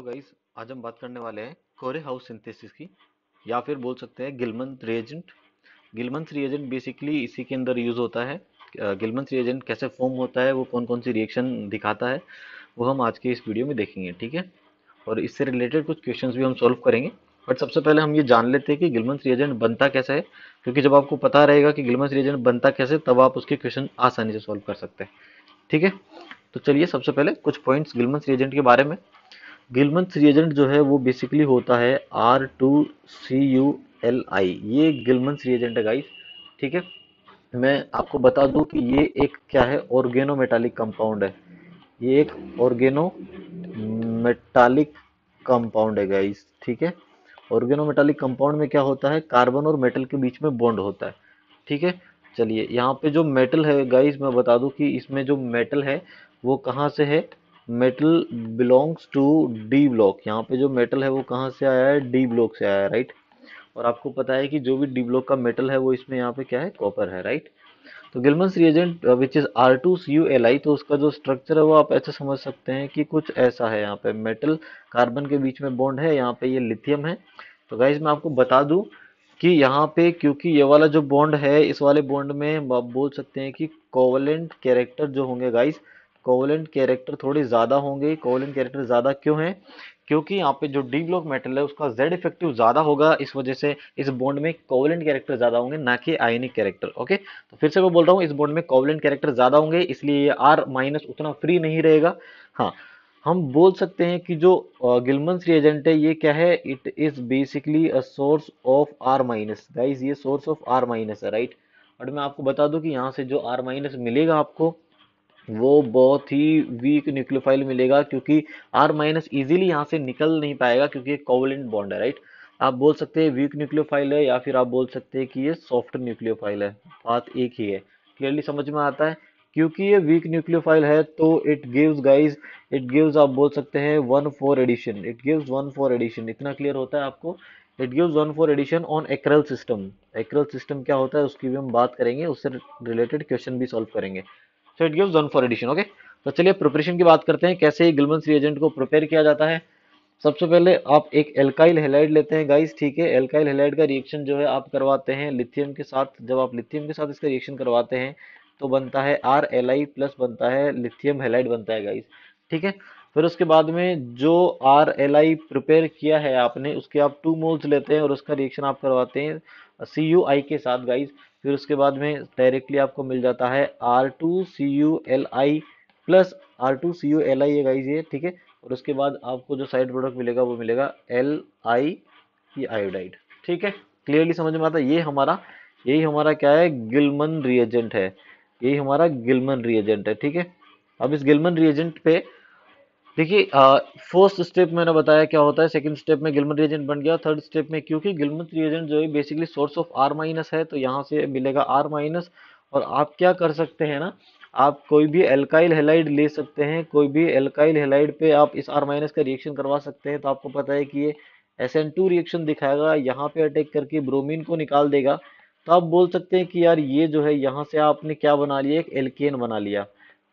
Hello guys. आज हम बात करने वाले हैं कोरे हाउस सिंथेसिस की, या फिर बोल सकते हैं गिलमन रिएजेंट। गिलमन रिएजेंट बेसिकली इसी के अंदर यूज होता है। गिलमन रिएजेंट कैसे फॉर्म होता है, वो कौन कौन सी रिएक्शन दिखाता है, वो हम आज के इस वीडियो में देखेंगे, ठीक है। और इससे रिलेटेड कुछ क्वेश्चंस भी हम सॉल्व करेंगे। बट सबसे पहले हम ये जान लेते हैं कि गिलमन रिएजेंट बनता कैसा है, क्योंकि जब आपको पता रहेगा कि गिलमन रिएजेंट बनता कैसे, तब आप उसके क्वेश्चन आसानी से सॉल्व कर सकते हैं, ठीक है। तो चलिए सबसे पहले कुछ पॉइंट्स गिलमन रिएजेंट के बारे में। गिलमन्स रिएजेंट जो है वो बेसिकली होता है R2CuLi। ये गिलमन्स रिएजेंट है गाइस, ठीक है। मैं आपको बता दूं कि ये एक क्या है, ऑर्गेनो मेटालिक कंपाउंड है। ये एक ऑर्गेनो मेटालिक कंपाउंड है गाइस, ठीक है। ऑर्गेनो मेटालिक कंपाउंड में क्या होता है, कार्बन और मेटल के बीच में बॉन्ड होता है, ठीक है। चलिए यहाँ पे जो मेटल है गाइस, मैं बता दूं कि इसमें जो मेटल है वो कहाँ से है। Metal belongs to D block. यहाँ पे जो मेटल है वो कहाँ से आया है, डी ब्लॉक से आया है, राइट। और आपको पता है कि जो भी डी ब्लॉक का मेटल है वो इसमें यहाँ पे क्या है, कॉपर है, राइट। तो गिलमन्स रिएजेंट विच इज R2CuLi, तो उसका जो स्ट्रक्चर है वो आप ऐसे समझ सकते हैं कि कुछ ऐसा है। यहाँ पे मेटल कार्बन के बीच में बॉन्ड है, यहाँ पे ये लिथियम है। तो गाइज मैं आपको बता दूं कि यहाँ पे क्योंकि ये वाला जो बॉन्ड है, इस वाले बॉन्ड में आप बोल सकते हैं कि कोवलेंट कैरेक्टर जो होंगे गाइज, कोवलेंट कैरेक्टर थोड़े ज्यादा होंगे। कोवलेंट कैरेक्टर ज्यादा क्यों है, क्योंकि यहाँ पे जो डी ब्लॉक मेटल है उसका जेड इफेक्टिव ज्यादा होगा, इस वजह से इस बॉन्ड में कोवलेंट कैरेक्टर ज्यादा होंगे, ना कि आयनिक कैरेक्टर। ओके, तो फिर से मैं बोल रहा हूँ, इस बॉन्ड में कोवलेंट कैरेक्टर ज्यादा होंगे, इसलिए ये आर माइनस उतना फ्री नहीं रहेगा। हाँ, हम बोल सकते हैं कि जो गिलमन्स रिएजेंट है ये क्या है, it is basically a source of R minus. Guys ये सोर्स ऑफ आर माइनस है, राइट। और मैं आपको बता दूं कि यहाँ से जो आर माइनस मिलेगा आपको, वो बहुत ही वीक न्यूक्लियोफाइल मिलेगा, क्योंकि आर माइनस इजीली यहाँ से निकल नहीं पाएगा, क्योंकि ये कोवलेंट बॉन्ड है, राइट। आप बोल सकते हैं वीक न्यूक्लियोफाइल है, या फिर आप बोल सकते हैं कि ये सॉफ्ट न्यूक्लियोफाइल है। बात एक ही है, क्लियरली समझ में आता है। क्योंकि ये वीक न्यूक्लियोफाइल है तो it gives guys, it gives आप बोल सकते हैं 1,4 एडिशन। इट गिव्स 1,4 एडिशन, इतना क्लियर होता है आपको। It gives 1,4 addition on acryl system. Acryl system क्या होता है उसकी भी हम बात करेंगे, उससे रिलेटेड क्वेश्चन भी सॉल्व करेंगे। So it gives 1,4 addition, okay. तो चलिए प्रिपरेशन की बात करते हैं, कैसे गिलमन्स रिएजेंट को प्रिपेयर किया जाता है। सबसे पहले आप एक एल्काइल हैलाइड लेते हैं गाइस, ठीक है। एल्काइल हैलाइड का रिएक्शन जो है आप करवाते हैं लिथियम के साथ। जब आप लिथियम के साथ इसका रिएक्शन करवाते हैं तो बनता है RLi प्लस, बनता है लिथियम हैलाइड बनता है गाइस, ठीक है। फिर उसके बाद में जो RLi प्रिपेयर किया है आपने, उसके आप 2 मोल्स लेते हैं और उसका रिएक्शन आप करवाते हैं CuI के साथ गाइस। फिर उसके बाद में डायरेक्टली आपको मिल जाता है R2CuLi प्लस, R2CuLi है गाइस ये, ठीक है। और उसके बाद आपको जो साइड प्रोडक्ट मिलेगा वो मिलेगा Li की आयोडाइड, ठीक है। क्लियरली समझ में आता है। ये हमारा, यही हमारा क्या है, गिलमन रिएजेंट है। यही हमारा गिलमन रिएजेंट है, ठीक है। अब इस गिलमन रिएजेंट पे देखिए, फर्स्ट स्टेप मैंने बताया क्या होता है, सेकंड स्टेप में गिलमन रिएजेंट बन गया, थर्ड स्टेप में क्योंकि गिलमन रिएजेंट जो है basically source of R minus है, तो यहाँ से मिलेगा आर माइनस। और आप क्या कर सकते हैं ना, आप कोई भी एल्काइल हैलाइड ले सकते हैं, कोई भी एल्काइल हैलाइड पे आप इस आर माइनस का रिएक्शन करवा सकते हैं। तो आपको पता है कि ये SN2 रिएक्शन दिखाएगा, यहाँ पे अटैक करके ब्रोमीन को निकाल देगा। तो आप बोल सकते हैं कि यार ये जो है, यहाँ से आपने क्या बना लिया, एक एल्केन बना लिया,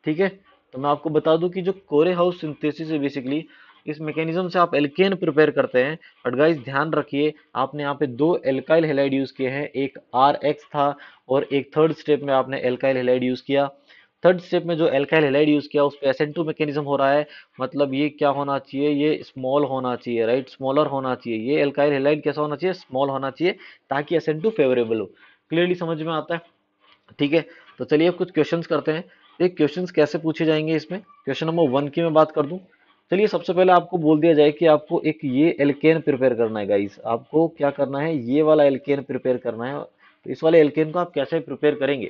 ठीक है। तो मैं आपको बता दूं कि जो कोरे हाउस सिंथेसिस है बेसिकली, इस मैकेनिज्म से आप एल्केन प्रिपेयर करते हैं। बट गाइस ध्यान रखिए, आपने यहाँ पे 2 एल्काइल हैलाइड यूज किए हैं, एक RX था और एक थर्ड स्टेप में आपने एल्काइल हैलाइड यूज किया। थर्ड स्टेप में जो एल्काइल हैलाइड यूज किया उस पे SN2 मैकेनिज्म हो रहा है, मतलब ये क्या होना चाहिए, ये स्मॉल होना चाहिए, राइट, स्मॉलर होना चाहिए। ये एल्काइल हैलाइड कैसा होना चाहिए, स्मॉल होना चाहिए, ताकि SN2 फेवरेबल हो। क्लियरली समझ में आता है, ठीक है। तो चलिए अब कुछ क्वेश्चंस करते हैं। एक क्वेश्चंस कैसे पूछे जाएंगे इसमें, क्वेश्चन नंबर 1 की मैं बात कर दूं। चलिए सबसे पहले आपको बोल दिया जाए कि आपको एक ये एल्केन प्रिपेयर करना है गाइस। आपको क्या करना है, ये वाला एल्केन प्रिपेयर करना है। तो इस वाले एल्केन को आप कैसे प्रिपेयर करेंगे,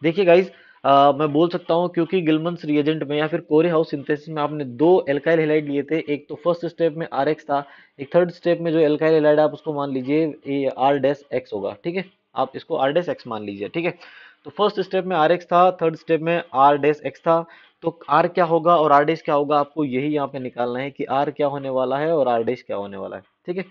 देखिए गाइस, मैं बोल सकता हूँ, क्योंकि गिलमन्स रिएजेंट में या फिर कोरे हाउस सिंथेसिस में आपने 2 एल्काइल हैलाइड लिए थे। एक तो फर्स्ट स्टेप में RX था, एक थर्ड स्टेप में जो एल्काइल हैलाइड आप उसको मान लीजिए ये R-X होगा, ठीक है। आप इसको R-X मान लीजिए, ठीक है। तो फर्स्ट स्टेप में RX था, थर्ड स्टेप में R-X था। तो R क्या होगा और R- क्या होगा, आपको यही यहाँ पे निकालना है कि R क्या होने वाला है और R- क्या होने वाला है, ठीक है।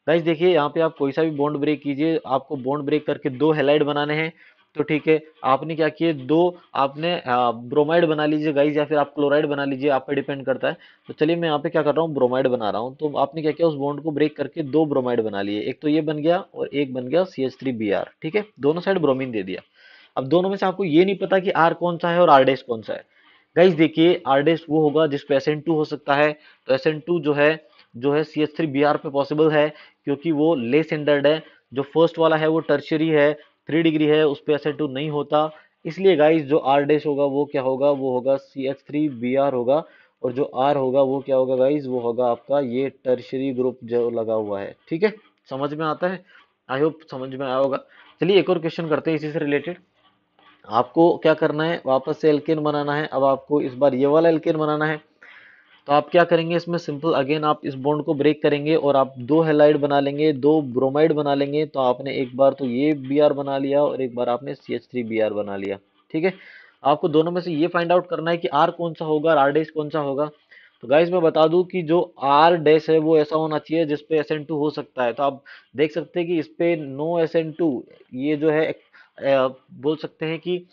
गाइस देखिए, यहाँ पे आप कोई सा भी बॉन्ड ब्रेक कीजिए, आपको बॉन्ड ब्रेक करके 2 हैलाइड बनाने हैं। तो ठीक है, आपने क्या किए, दो आपने ब्रोमाइड बना लीजिए गाइज, या फिर आप क्लोराइड बना लीजिए, आप पे डिपेंड करता है। तो चलिए मैं यहाँ पे क्या कर रहा हूँ, ब्रोमाइड बना रहा हूँ। तो आपने क्या किया, उस बॉन्ड को ब्रेक करके दो ब्रोमाइड बना लिए, एक तो ये बन गया और एक बन गया CH3Br, ठीक है, दोनों साइड ब्रोमीन दे दिया। अब दोनों में से आपको ये नहीं पता कि आर कौन सा है और आर डैश कौन सा है। गाइस देखिए, आर डैश वो होगा जिस पे SN2 हो सकता है, तो SN2 जो है CH3Br पे पॉसिबल है, क्योंकि वो लेस स्टैंडर्ड है। जो फर्स्ट वाला है वो टर्शियरी है, 3 डिग्री है, उस पे SN2 नहीं होता। इसलिए गाइस जो आर डैश होगा वो क्या होगा, वो होगा CH3Br होगा। और जो आर होगा वो क्या होगा गाइस, वो होगा आपका ये टर्शियरी ग्रुप जो लगा हुआ है, ठीक है। समझ में आता है, आई होप समझ में आया होगा। चलिए एक और क्वेश्चन करते हैं इसी से रिलेटेड। आपको क्या करना है, वापस से एल्केन बनाना है। अब आपको इस बार ये वाला एल्केन बनाना है। तो आप क्या करेंगे, इसमें सिंपल अगेन आप इस बॉन्ड को ब्रेक करेंगे और आप दो हेलाइड बना लेंगे, दो ब्रोमाइड बना लेंगे। तो आपने एक बार तो ये Br बना लिया और एक बार आपने CH3Br बना लिया, ठीक है। आपको दोनों में से ये फाइंड आउट करना है कि आर कौन सा होगा और आर डैश कौन सा होगा। तो गाइस मैं बता दूं कि जो आर डैश है वो ऐसा होना चाहिए जिसपे SN2 हो सकता है। तो आप देख सकते हैं कि इस पे नो SN2, ये जो है बोल सकते हैं कि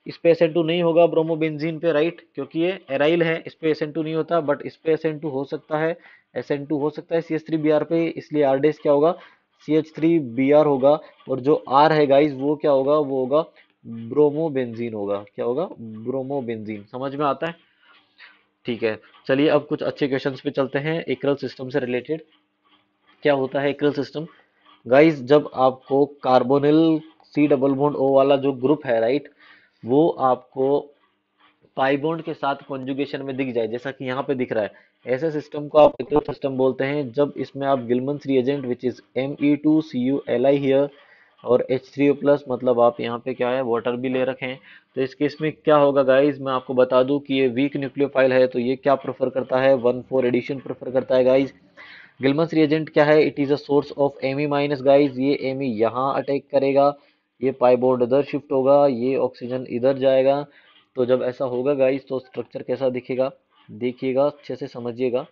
इस पे SN2 नहीं होगा ब्रोमोबेंजीन पे, राइट, क्योंकि ये एराइल है, इस पे SN2 नहीं होता। बट इस पे SN2 हो सकता है, SN2 हो सकता है CH3Br पे, इसलिए आर डैश क्या होगा, CH3Br होगा। और जो आर है गाइस वो क्या होगा, वो होगा ब्रोमोबेंजीन होगा। क्या होगा, ब्रोमोबेंजीन। समझ में आता है, ठीक है। चलिए अब कुछ अच्छे क्वेश्चंस पे चलते हैं एक्रल सिस्टम से रिलेटेड। क्या होता है एक्रल सिस्टम गाइस, जब आपको carbonyl C double bond O वाला जो ग्रुप है, राइट, वो आपको पाई बॉन्ड के साथ कॉन्जुगेशन में दिख जाए, जैसा कि यहाँ पे दिख रहा है, ऐसे सिस्टम को आप एक्रल सिस्टम बोलते हैं। जब इसमें आप Gilman's reagent which is Me2Cu Li here और H3O प्लस, मतलब आप यहाँ पे क्या है, वाटर भी ले रखे हैं। तो इस केस में क्या होगा गाइस, मैं आपको बता दूं कि ये वीक न्यूक्लियोफाइल है, तो ये क्या प्रेफर करता है, 1,4 एडिशन प्रेफर करता है गाइस। गिलमस रिएजेंट क्या है, it is a source of एमी माइनस गाइस। ये एमी यहाँ अटैक करेगा, ये पाई बॉन्ड इधर शिफ्ट होगा, ये ऑक्सीजन इधर जाएगा। तो जब ऐसा होगा गाइस तो स्ट्रक्चर कैसा दिखेगा, देखिएगा अच्छे से समझिएगा।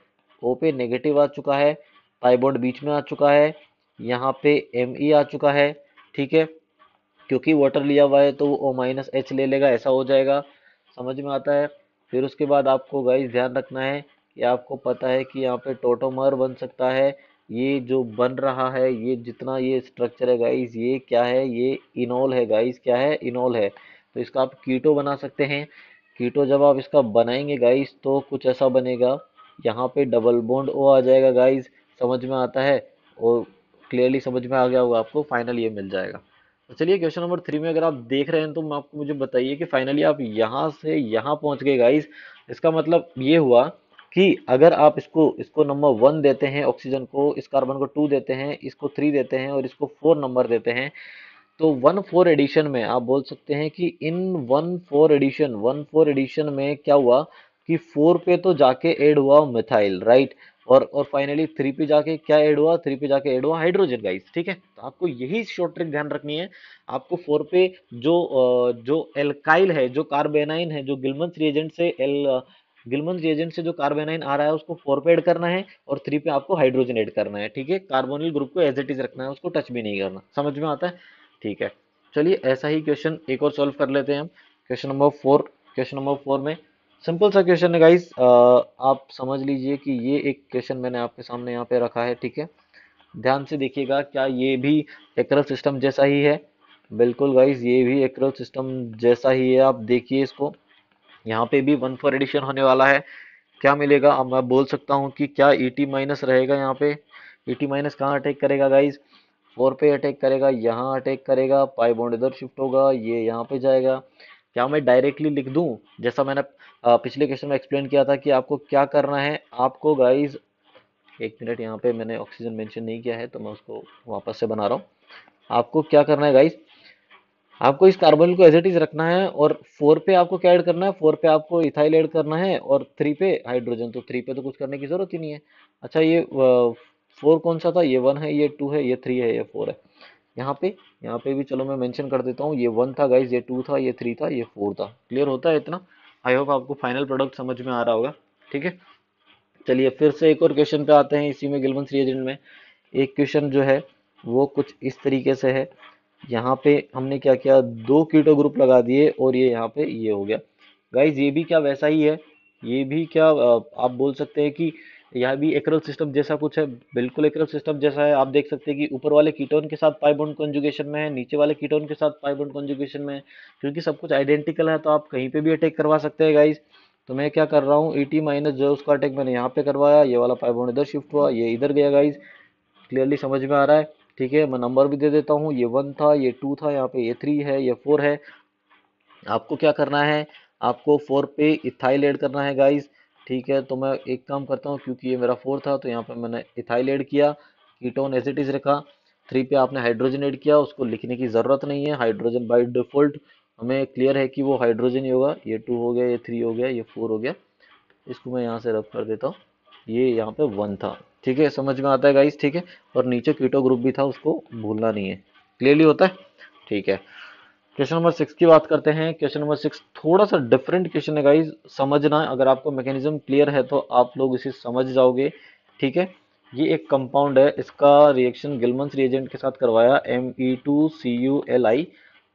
ओ पे नेगेटिव आ चुका है, पाई बॉन्ड बीच में आ चुका है, यहाँ पे Me आ चुका है, ठीक है। क्योंकि वाटर लिया हुआ है तो वो O-H ले लेगा, ऐसा हो जाएगा। समझ में आता है। फिर उसके बाद आपको गाइस ध्यान रखना है कि आपको पता है कि यहाँ पे टोटोमर बन सकता है। ये जो बन रहा है, ये जितना ये स्ट्रक्चर है गाइस, ये क्या है, ये इनोल है गाइस। क्या है, इनोल है। तो इसका आप कीटो बना सकते हैं। कीटो जब आप इसका बनाएंगे गाइस तो कुछ ऐसा बनेगा, यहाँ पे डबल बॉन्ड O आ जाएगा गाइस। समझ में आता है, और क्लियरली समझ में आ गया होगा आपको, फाइनल ये मिल जाएगा। तो चलिए क्वेश्चन नंबर 3 में अगर आप देख रहे हैं तो आपको मुझे बताइए कि फाइनली आप यहाँ से यहाँ पहुंच गए गाइस। इसका मतलब ये हुआ कि अगर आप इसको इसको नंबर 1 देते हैं, ऑक्सीजन को, इस कार्बन को 2 देते हैं, इसको 3 देते हैं और इसको 4 नंबर देते हैं, तो 1,4 एडिशन में आप बोल सकते हैं कि इन 1,4 एडिशन में क्या हुआ कि 4 पे तो जाके ऐड हुआ मिथाइल, राइट। और फाइनली 3 पे जाके क्या ऐड हुआ, 3 पे जाके ऐड हुआ हाइड्रोजन गाइस, ठीक है। तो आपको यही शॉर्ट ट्रिक ध्यान रखनी है। आपको 4 पे जो एल्काइल है, जो कार्बेनाइन है, जो गिलमंस रिएजेंट से जो कार्बेनाइन आ रहा है उसको 4 पे ऐड करना है, और 3 पे आपको हाइड्रोजन ऐड करना है, ठीक है। कार्बोनिल ग्रुप को एज इट इज रखना है, उसको टच भी नहीं करना। समझ में आता है, ठीक है। चलिए ऐसा ही क्वेश्चन एक और सॉल्व कर लेते हैं हम। क्वेश्चन नंबर 4 में सिंपल सा क्वेश्चन है गाइस। आप समझ लीजिए कि ये एक क्वेश्चन मैंने आपके सामने यहाँ पे रखा है, ठीक है। ध्यान से देखिएगा, क्या ये भी एक्रल सिस्टम जैसा ही है। बिल्कुल गाइस, ये भी एक्रल सिस्टम जैसा ही है। आप देखिए इसको, यहाँ पे भी 1,4 एडिशन होने वाला है। क्या मिलेगा, अब मैं बोल सकता हूँ कि क्या ET माइनस रहेगा यहाँ पे। ET माइनस कहाँ अटैक करेगा गाइस, 4 पे अटैक करेगा, यहाँ अटैक करेगा, पाई बॉन्ड इधर शिफ्ट होगा, ये यहाँ पे जाएगा। क्या मैं डायरेक्टली लिख दूं, जैसा मैंने पिछले क्वेश्चन में एक्सप्लेन किया था कि आपको क्या करना है। आपको गाइस, एक मिनट, यहाँ पे मैंने ऑक्सीजन मेंशन नहीं किया है तो मैं उसको वापस से बना रहा हूँ। आपको क्या करना है गाइस, आपको इस कार्बन को एज इट इज रखना है, और 4 पे आपको क्या ऐड करना है, 4 पे आपको इथाइल ऐड करना है, और 3 पे हाइड्रोजन। तो 3 पे तो कुछ करने की जरूरत ही नहीं है। अच्छा, ये 4 कौन सा था, ये 1 है, ये 2 है, ये 3 है, ये 4 है। यहाँ पे भी चलो मैं मेंशन कर देता हूँ, ये 1 था गाइज, ये 2 था, ये 3 था, ये 4 था। क्लियर होता है इतना। आई होप आपको फाइनल प्रोडक्ट समझ में आ रहा होगा, ठीक है। चलिए फिर से एक और क्वेश्चन पे आते हैं, इसी में गिलमंस रिएजेंट में एक क्वेश्चन जो है वो कुछ इस तरीके से है। यहाँ पे हमने क्या किया, दो कीटो ग्रुप लगा दिए और ये यहाँ पे ये हो गया। गाइज ये भी क्या वैसा ही है, ये भी क्या आप बोल सकते हैं कि यह भी एकरल सिस्टम जैसा कुछ है, बिल्कुल एकरल सिस्टम जैसा है। आप देख सकते हैं कि ऊपर वाले कीटोन के साथ पाई बॉन्ड कॉन्जुगेशन में है, नीचे वाले कीटोन के साथ पाई बॉन्ड कॉन्जुगेशन में है। क्योंकि सब कुछ आइडेंटिकल है तो आप कहीं पे भी अटैक करवा सकते हैं गाइज। तो मैं क्या कर रहा हूँ, ईटी माइनस जो उसका अटैक मैंने यहाँ पे करवाया, ये वाला पाई बॉन्ड इधर शिफ्ट हुआ, ये इधर गया गाइज। क्लियरली समझ में आ रहा है? ठीक है, मैं नंबर भी दे देता हूँ, ये 1 था, ये 2 था, यहाँ पे ये 3 है, ये 4 है। आपको क्या करना है, आपको 4 पे इथाइल ऐड करना है गाइस। ठीक है, तो मैं एक काम करता हूँ, क्योंकि ये मेरा 4 था तो यहाँ पे मैंने इथाइल ऐड किया, कीटोन एज इट इज रखा। 3 पे आपने हाइड्रोजन ऐड किया, उसको लिखने की ज़रूरत नहीं है, हाइड्रोजन बाय डिफॉल्ट हमें क्लियर है कि वो हाइड्रोजन ही होगा। ये 2 हो गया, ये 3 हो गया, ये 4 हो गया। इसको मैं यहाँ से रब कर देता हूँ, ये यहाँ पे 1 था। ठीक है, समझ में आता है गाइस? ठीक है, और नीचे कीटो ग्रुप भी था, उसको भूलना नहीं है। क्लियरली होता है? ठीक है, क्वेश्चन नंबर 6 की बात करते हैं। क्वेश्चन नंबर 6 थोड़ा सा डिफरेंट क्वेश्चन है गाइस, समझना। अगर आपको मैकेनिज्म क्लियर है तो आप लोग इसे समझ जाओगे। ठीक है, ये एक कंपाउंड है, इसका रिएक्शन गिलमंस रिएजेंट के साथ करवाया, Me2CuLi।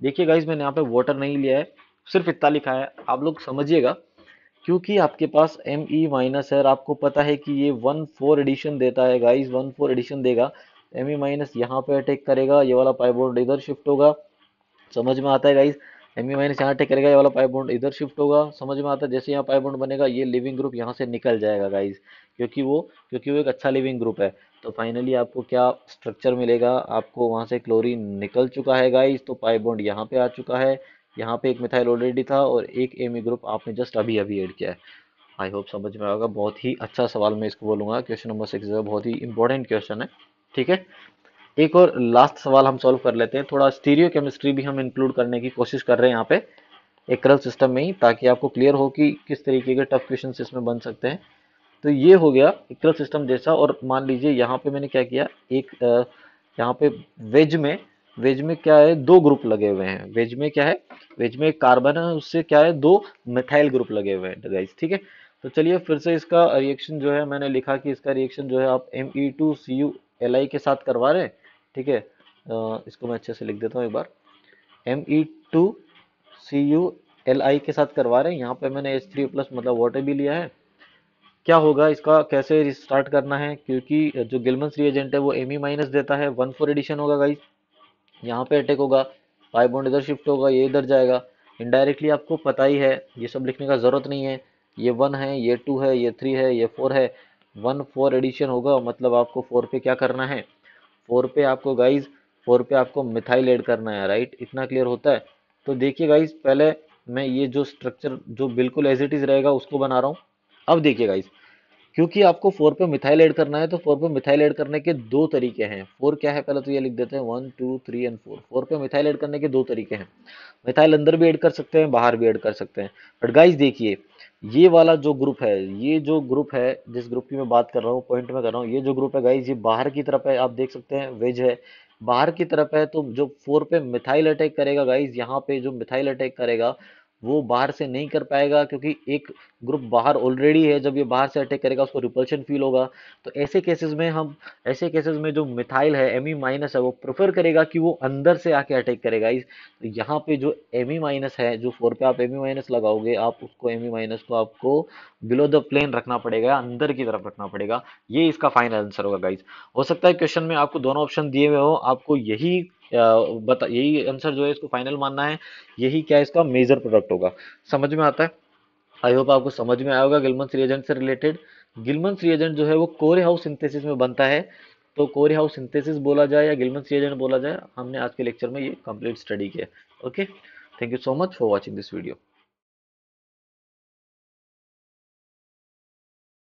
देखिए गाइस, मैंने यहाँ पे वाटर नहीं लिया है, सिर्फ इतना लिखा है, आप लोग समझिएगा। क्योंकि आपके पास Me माइनस है और आपको पता है कि ये 1,4 एडिशन देता है गाइस, 1,4 एडिशन देगा। Me माइनस यहाँ पे अटैक करेगा, ये वाला पाई बॉन्ड इधर शिफ्ट होगा। समझ में आता है गाइस? Me माइनस यहाँ अटैक करेगा, ये वाला पाई बॉन्ड इधर शिफ्ट होगा। समझ में आता है? जैसे यहाँ पाई बॉन्ड बनेगा, ये लिविंग ग्रुप यहाँ से निकल जाएगा गाइस, क्योंकि वो एक अच्छा लिविंग ग्रुप है। तो फाइनली आपको क्या स्ट्रक्चर मिलेगा, आपको वहां से क्लोरीन निकल चुका है गाइस, तो पाई बॉन्ड यहाँ पे आ चुका है। यहाँ पे एक मिथाइल ऑलरेडी था और एक एमी ग्रुप आपने जस्ट अभी अभी ऐड किया है। आई होप समझ में आएगा, बहुत ही अच्छा सवाल मैं इसको बोलूंगा। क्वेश्चन नंबर 6 जो है बहुत ही इंपॉर्टेंट क्वेश्चन है। ठीक है, एक और लास्ट सवाल हम सॉल्व कर लेते हैं। थोड़ा स्टीरियो केमिस्ट्री भी हम इंक्लूड करने की कोशिश कर रहे हैं यहाँ पे एकरल सिस्टम में ही, ताकि आपको क्लियर हो कि किस तरीके के टफ क्वेश्चन इसमें बन सकते हैं। तो ये हो गया एकरल सिस्टम जैसा। और मान लीजिए यहाँ पे मैंने क्या किया, एक यहाँ पे वेज में वेज में क्या है, दो ग्रुप लगे हुए हैं। वेज में क्या है, वेज में एक कार्बन है, उससे क्या है, दो मिथाइल ग्रुप लगे हुए हैं गाइस। ठीक है, तो चलिए फिर से इसका रिएक्शन जो है, मैंने लिखा कि इसका रिएक्शन जो है आप Me2CuLi के साथ करवा रहे हैं। ठीक है, इसको मैं अच्छे से लिख देता हूँ एक बार। Me2CuLi के साथ करवा रहे हैं, यहाँ पे मैंने H3+ मतलब वाटर भी लिया है। क्या होगा इसका, कैसे स्टार्ट करना है, क्योंकि जो गिलमंस रिएजेंट है वो एमी माइनस देता है, 1,4 एडिशन होगा गाइस। यहाँ पे अटैक होगा, पाई बॉन्ड इधर शिफ्ट होगा, ये इधर जाएगा। इनडायरेक्टली आपको पता ही है, ये सब लिखने का जरूरत नहीं है। ये 1 है, ये 2 है, ये 3 है, ये 4 है। 1,4 एडिशन होगा, मतलब आपको 4 पे क्या करना है, 4 पे आपको गाइज 4 पे आपको मिथाइल ऐड करना है। राइट, इतना क्लियर होता है? तो देखिए गाइज, पहले मैं ये जो स्ट्रक्चर जो बिल्कुल एज इट इज रहेगा उसको बना रहा हूँ। अब देखिए गाइज, क्योंकि आपको 4 पे मिथाइल ऐड करना है, तो 4 पे मिथाइल ऐड करने के दो तरीके हैं। 4 क्या है, पहले तो ये लिख देते हैं, 1 2 3 एंड 4। 4 पे मिथाइल ऐड करने के दो तरीके हैं। मिथाइल अंदर भी ऐड कर सकते हैं, बाहर भी ऐड कर सकते हैं। बट गाइस देखिए, ये वाला जो ग्रुप है, ये जो ग्रुप है, जिस ग्रुप की मैं बात कर रहा हूँ, पॉइंट में कर रहा हूँ, ये जो ग्रुप है गाइस, ये बाहर की तरफ है। आप देख सकते हैं वेज है, बाहर की तरफ है। तो जो 4 पे मिथाइल अटैक करेगा गाइस, यहाँ पे जो मिथाइल अटैक करेगा वो बाहर से नहीं कर पाएगा, क्योंकि एक ग्रुप बाहर ऑलरेडी है। जब ये बाहर से अटैक करेगा उसको रिपल्शन फील होगा। तो ऐसे केसेस में जो मिथाइल है, एमी माइनस है, वो प्रेफर करेगा कि वो अंदर से आके अटैक करेगा। तो यहाँ पे जो एमी माइनस है, जो 4 पे आप एमी माइनस लगाओगे, आप उसको एमी माइनस को आपको बिलो द प्लेन रखना पड़ेगा, अंदर की तरफ रखना पड़ेगा। ये इसका फाइनल आंसर होगा गाइज। हो सकता है क्वेश्चन में आपको दोनों ऑप्शन दिए हुए हो, आपको यही आंसर जो है इसको फाइनल मानना है। यही क्या है, इसका मेजर प्रोडक्ट होगा। समझ में आता है? आई होप आपको समझ में आया होगा गिलमंस रिएजेंट से रिलेटेड। गिलमंस रिएजेंट जो है वो कोरे हाउस सिंथेसिस में बनता है। तो कोरे हाउस सिंथेसिस बोला जाए या गिलमंस रिएजेंट बोला जाए, हमने आज के लेक्चर में ये कंप्लीट स्टडी किया। Okay, thank you so much for watching this video.